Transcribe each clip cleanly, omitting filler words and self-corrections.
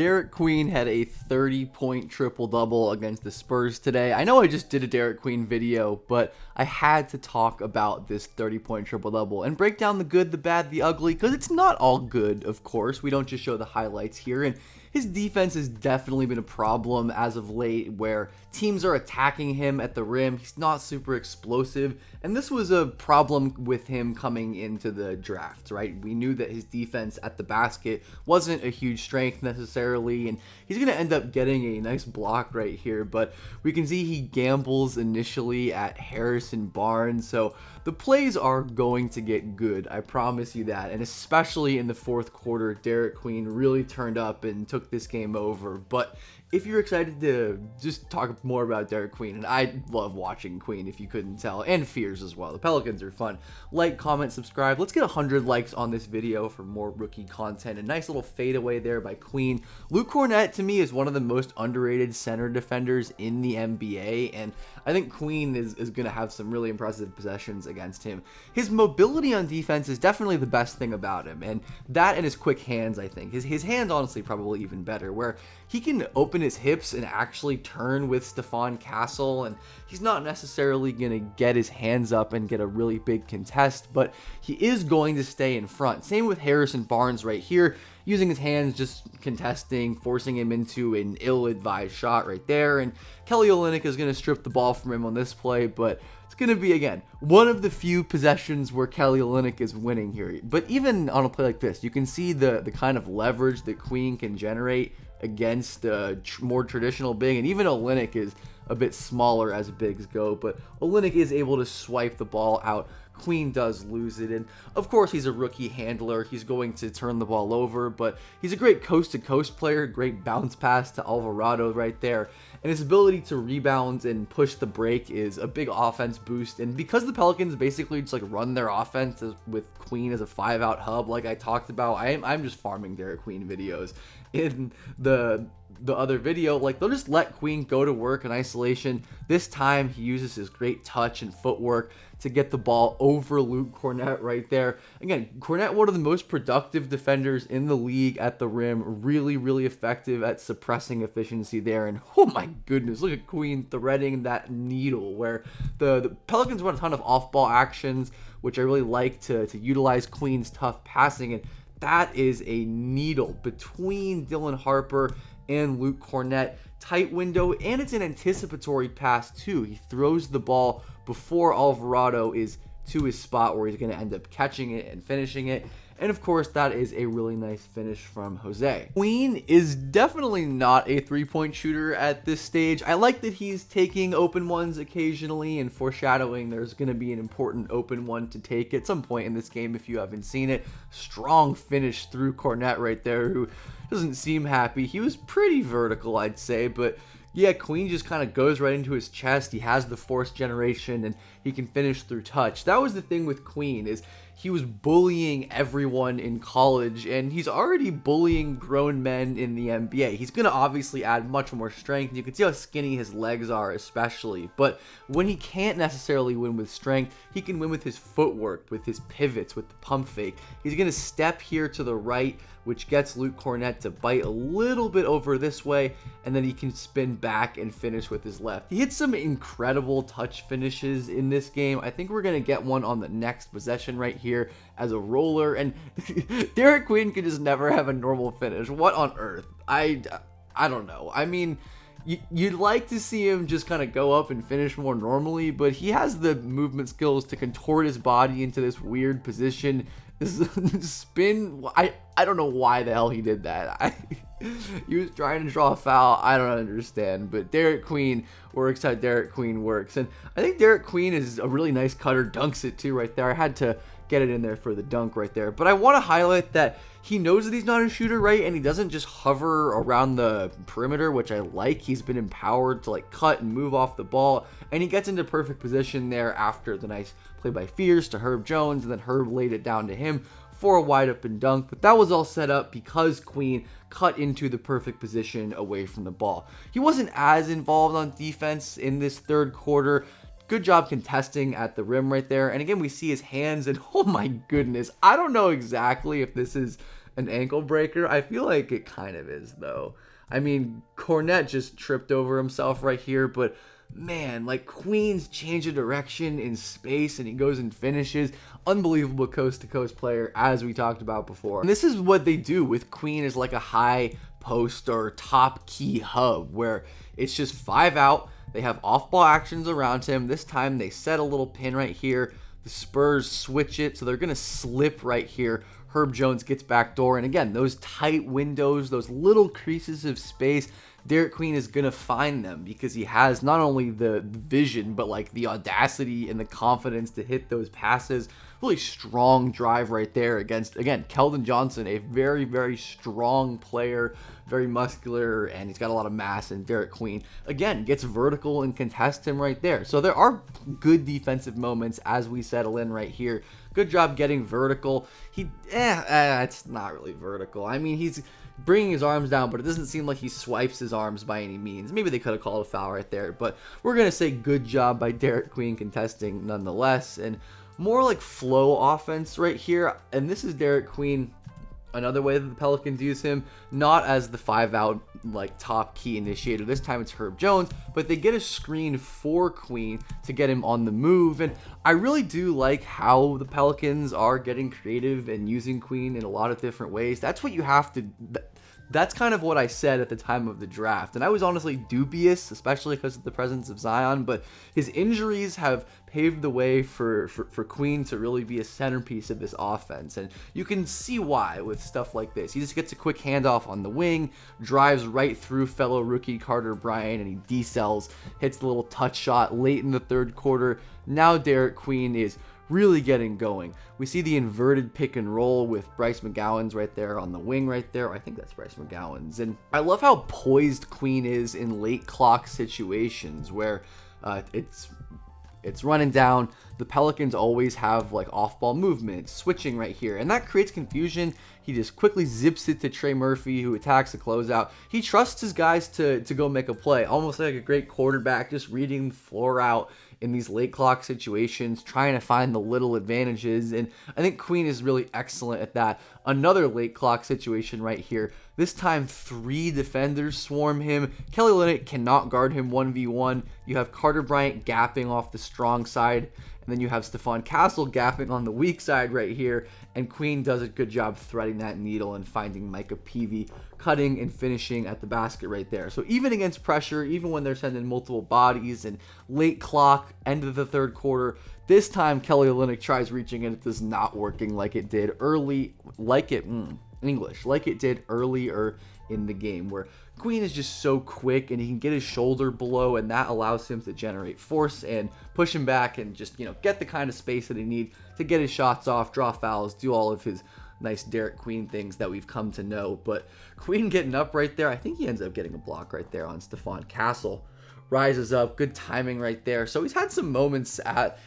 Derik Queen had a 30-point triple-double against the Spurs today. I know I just did a Derik Queen video, but I had to talk about this 30-point triple-double and break down the good, the bad, the ugly, because it's not all good, of course. We don't just show the highlights here, and his defense has definitely been a problem as of late, where teams are attacking him at the rim. He's not super explosive, and this was a problem with him coming into the draft, right? We knew that his defense at the basket wasn't a huge strength necessarily, and he's going to end up getting a nice block right here, but we can see he gambles initially at Harrison Barnes, so the plays are going to get good, I promise you that, and especially in the fourth quarter, Derik Queen really turned up and took this game over. But if you're excited to just talk more about Derik Queen, and I love watching Queen if you couldn't tell, and Fears as well, the Pelicans are fun. Like, comment, subscribe. Let's get 100 likes on this video for more rookie content. A nice little fadeaway there by Queen. Luke Kornet to me is one of the most underrated center defenders in the NBA, and I think Queen is going to have some really impressive possessions against him. His mobility on defense is definitely the best thing about him, and that and his quick hands, I think. His hands honestly probably even better, where he can open his hips and actually turn with Stephon Castle, and he's not necessarily going to get his hands up and get a really big contest, but he is going to stay in front. Same with Harrison Barnes right here, using his hands, just contesting, forcing him into an ill-advised shot right there, and Kelly Olynyk is going to strip the ball from him on this play, but it's going to be, again, one of the few possessions where Kelly Olynyk is winning here. But even on a play like this, you can see the kind of leverage that Queen can generate against more traditional big, and even Olynyk is a bit smaller as bigs go, but Olynyk is able to swipe the ball out. Queen does lose it, and of course he's a rookie handler. He's going to turn the ball over, but he's a great coast-to-coast player, great bounce pass to Alvarado right there, and his ability to rebound and push the break is a big offense boost. And because the Pelicans basically just like run their offense with Queen as a 5-out hub, like I talked about, I'm just farming Derik Queen videos. In the other video, like, they'll just let Queen go to work in isolation. This time he uses his great touch and footwork to get the ball over Luke Kornet right there. Again, Kornet, one of the most productive defenders in the league at the rim, really effective at suppressing efficiency there. And oh my goodness, look at Queen threading that needle, where the Pelicans run a ton of off-ball actions, which I really like to utilize Queen's tough passing, and that is a needle between Dylan Harper and Luke Kornet. Tight window, and it's an anticipatory pass too. He throws the ball before Alvarado is to his spot where he's going to end up catching it and finishing it. And of course, that is a really nice finish from Jose. Queen is definitely not a three-point shooter at this stage. I like that he's taking open ones occasionally and foreshadowing there's going to be an important open one to take at some point in this game if you haven't seen it. Strong finish through Kornet right there, who doesn't seem happy. He was pretty vertical, I'd say, but yeah, Queen just kind of goes right into his chest. He has the force generation, and he can finish through touch. That was the thing with Queen, is he was bullying everyone in college, and he's already bullying grown men in the NBA. He's going to obviously add much more strength. You can see how skinny his legs are especially, but when he can't necessarily win with strength, he can win with his footwork, with his pivots, with the pump fake. He's going to step here to the right, which gets Luke Kornet to bite a little bit over this way, and then he can spin back and finish with his left. He hit some incredible touch finishes in this game. I think we're going to get one on the next possession right here as a roller, and Derik Queen could just never have a normal finish. What on earth? I don't know. I mean, you'd like to see him just kind of go up and finish more normally, but he has the movement skills to contort his body into this weird position. This spin, I don't know why the hell he did that. He was trying to draw a foul. I don't understand, but Derik Queen works how Derik Queen works, and I think Derik Queen is a really nice cutter, dunks it too right there. I had to get it in there for the dunk right there, but I want to highlight that he knows that he's not a shooter, right? And he doesn't just hover around the perimeter, which I like. He's been empowered to like cut and move off the ball, and he gets into perfect position there after the nice play by Fears to Herb Jones, and then Herb laid it down to him for a wide open dunk. But that was all set up because Queen cut into the perfect position away from the ball. He wasn't as involved on defense in this third quarter. Good job contesting at the rim right there. And again, we see his hands, and oh my goodness, I don't know exactly if this is an ankle breaker? I feel like it kind of is, though. I mean, Cornet just tripped over himself right here, but man, like Queen's change of direction in space and he goes and finishes. Unbelievable coast-to-coast player, as we talked about before. And this is what they do with Queen as like a high post or top key hub, where it's just 5 out. They have off-ball actions around him. This time they set a little pin right here. The Spurs switch it, so they're going to slip right here. Herb Jones gets back door, and again, those tight windows, those little creases of space, Derik Queen is going to find them because he has not only the vision, but like the audacity and the confidence to hit those passes. Really strong drive right there against, again, Keldon Johnson, a very, very strong player, very muscular, and he's got a lot of mass. And Derik Queen, again, gets vertical and contests him right there. So there are good defensive moments as we settle in right here. Good job getting vertical. It's not really vertical. I mean, he's bringing his arms down, but it doesn't seem like he swipes his arms by any means. Maybe they could have called a foul right there, but we're going to say good job by Derik Queen contesting nonetheless. And more like flow offense right here. And this is Derik Queen, another way that the Pelicans use him, not as the 5 out like top key initiator. This time it's Herb Jones, but they get a screen for Queen to get him on the move. And I really do like how the Pelicans are getting creative and using Queen in a lot of different ways. That's what you have to... That's kind of what I said at the time of the draft. And I was honestly dubious, especially because of the presence of Zion, but his injuries have paved the way for Queen to really be a centerpiece of this offense. And you can see why with stuff like this. He just gets a quick handoff on the wing, drives right through fellow rookie Carter Bryant, and he decells, hits the little touch shot late in the third quarter. Now Derik Queen is really getting going. We see the inverted pick and roll with Bryce McGowan's right there on the wing right there. I think that's Bryce McGowan's. And I love how poised Queen is in late clock situations where it's running down. The Pelicans always have like off-ball movement, switching right here, and that creates confusion. He just quickly zips it to Trey Murphy, who attacks the closeout. He trusts his guys to go make a play, almost like a great quarterback, just reading the floor out in these late clock situations, trying to find the little advantages. And I think Queen is really excellent at that. Another late clock situation right here. This time 3 defenders swarm him. Kelly Olynyk cannot guard him 1v1. You have Carter Bryant gapping off the strong side, and then you have Stephon Castle gapping on the weak side right here, and Queen does a good job threading that needle and finding Micah Peavy cutting and finishing at the basket right there. So even against pressure, even when they're sending multiple bodies and late clock, end of the third quarter, this time Kelly Olynyk tries reaching and it does not working like it did like it did earlier in the game, where Queen is just so quick and he can get his shoulder below, and that allows him to generate force and push him back and just, get the kind of space that he needs to get his shots off, draw fouls, do all of his nice Derik Queen things that we've come to know. But Queen getting up right there, I think he ends up getting a block right there on Stephon Castle. Rises up, good timing right there. So he's had some moments at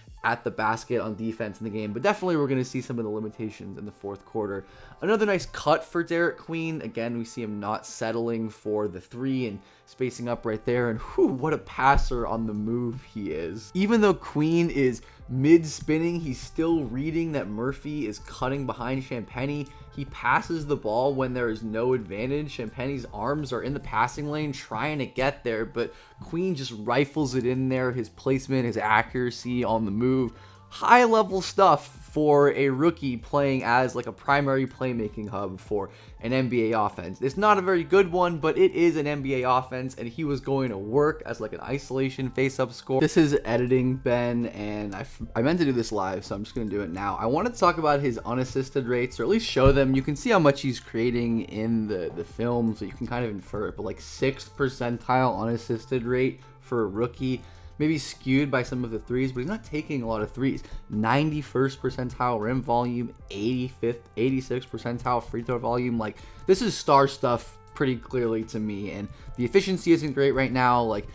the basket on defense in the game, but definitely we're going to see some of the limitations in the fourth quarter. Another nice cut for Derik Queen. Again, we see him not settling for the 3 and spacing up right there, and what a passer on the move he is. Even though Queen is mid-spinning, he's still reading that Murphy is cutting behind Champagnie. He passes the ball when there is no advantage. Champagnie's arms are in the passing lane trying to get there, but Queen just rifles it in there. His placement, his accuracy on the move, high level stuff for a rookie playing as like a primary playmaking hub for an NBA offense. It's not a very good one, but it is an NBA offense, and he was going to work as like an isolation face-up score. This is editing, Ben, and I meant to do this live, so I'm just going to do it now. I wanted to talk about his unassisted rates, or at least show them. You can see how much he's creating in the film, so you can kind of infer it, but like 6th percentile unassisted rate for a rookie. Maybe skewed by some of the threes, but he's not taking a lot of threes. 91st percentile rim volume, 86th percentile free throw volume. Like, this is star stuff pretty clearly to me, and the efficiency isn't great right now. Like,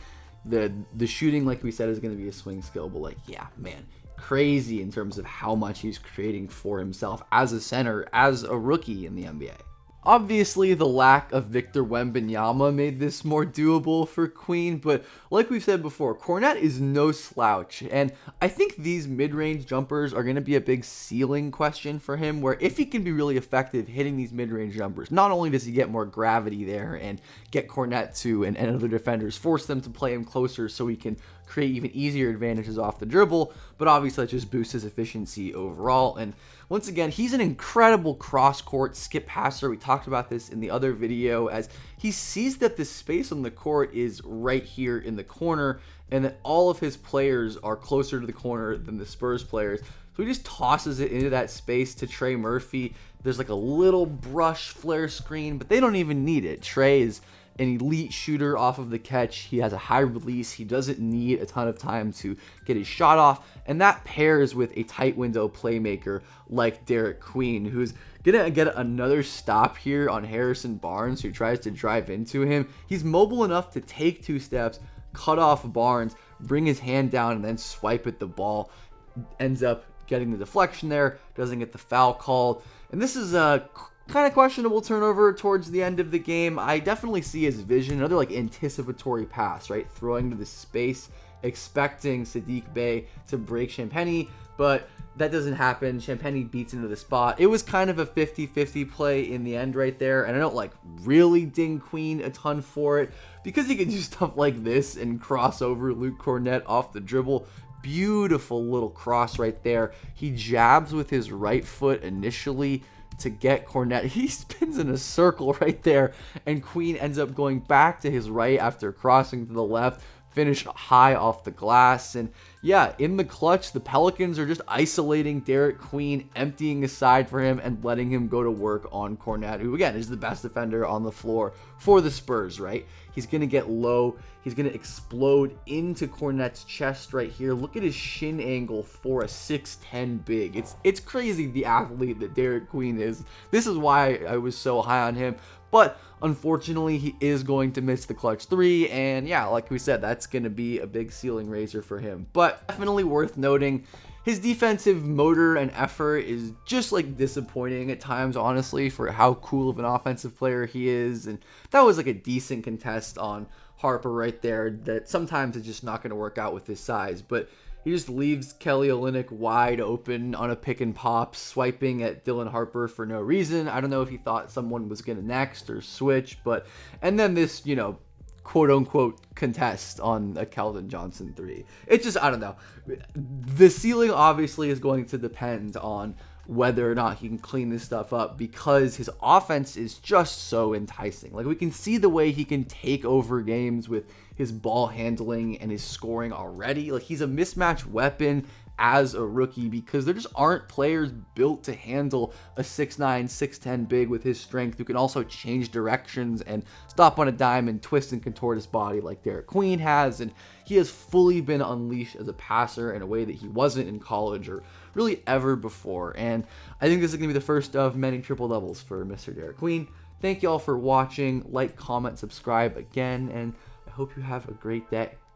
the shooting, like we said, is going to be a swing skill, but like, yeah, man, crazy in terms of how much he's creating for himself as a center, as a rookie in the NBA. Obviously, the lack of Victor Wembanyama made this more doable for Queen, but like we've said before, Kornet is no slouch, and I think these mid-range jumpers are going to be a big ceiling question for him, where if he can be really effective hitting these mid-range jumpers, not only does he get more gravity there and get Kornet to and other defenders, force them to play him closer so he can create even easier advantages off the dribble, but obviously that just boosts his efficiency overall. And once again, he's an incredible cross-court skip passer. We talked about this in the other video, as he sees that the space on the court is right here in the corner and that all of his players are closer to the corner than the Spurs players. So he just tosses it into that space to Trey Murphy. There's like a little brush flare screen, but they don't even need it. Trey is an elite shooter off of the catch. He has a high release. He doesn't need a ton of time to get his shot off. And that pairs with a tight window playmaker like Derik Queen, who's gonna get another stop here on Harrison Barnes, who tries to drive into him. He's mobile enough to take 2 steps, cut off Barnes, bring his hand down, and then swipe at the ball. Ends up getting the deflection there, doesn't get the foul called. And this is a kind of questionable turnover towards the end of the game. I definitely see his vision, another like anticipatory pass, right? Throwing to the space, expecting Saddiq Bey to break Champagnie, but that doesn't happen. Champagnie beats into the spot. It was kind of a 50-50 play in the end right there, and I don't like really ding Queen a ton for it, because he can do stuff like this and cross over Luke Kornet off the dribble. Beautiful little cross right there. He jabs with his right foot initially to get Kornet. He spins in a circle right there, and Queen ends up going back to his right after crossing to the left, finish high off the glass. And yeah, in the clutch, the Pelicans are just isolating Derik Queen, emptying a side for him and letting him go to work on Kornet, who again is the best defender on the floor for the Spurs, right? He's going to get low. He's going to explode into Kornet's chest right here. Look at his shin angle for a 6'10 big. It's crazy the athlete that Derik Queen is. This is why I was so high on him. But unfortunately, he is going to miss the clutch 3. And yeah, like we said, that's going to be a big ceiling raiser for him. But definitely worth noting, his defensive motor and effort is just like disappointing at times, honestly, for how cool of an offensive player he is. And that was like a decent contest on Harper right there that sometimes it's just not going to work out with his size. But he just leaves Kelly Olynyk wide open on a pick and pop, swiping at Dylan Harper for no reason. I don't know if he thought someone was going to next or switch, but, and then this, you know, quote unquote contest on a Keldon Johnson 3. It's just, I don't know. The ceiling obviously is going to depend on whether or not he can clean this stuff up, because his offense is just so enticing. Like, we can see the way he can take over games with his ball handling and his scoring already. Like, he's a mismatch weapon as a rookie, because there just aren't players built to handle a 6'9", 6'10 big with his strength, who can also change directions and stop on a dime and twist and contort his body like Derik Queen has. And he has fully been unleashed as a passer in a way that he wasn't in college or really ever before. And I think this is going to be the first of many triple doubles for Mr. Derik Queen. Thank you all for watching. Like, comment, subscribe again, and I hope you have a great day.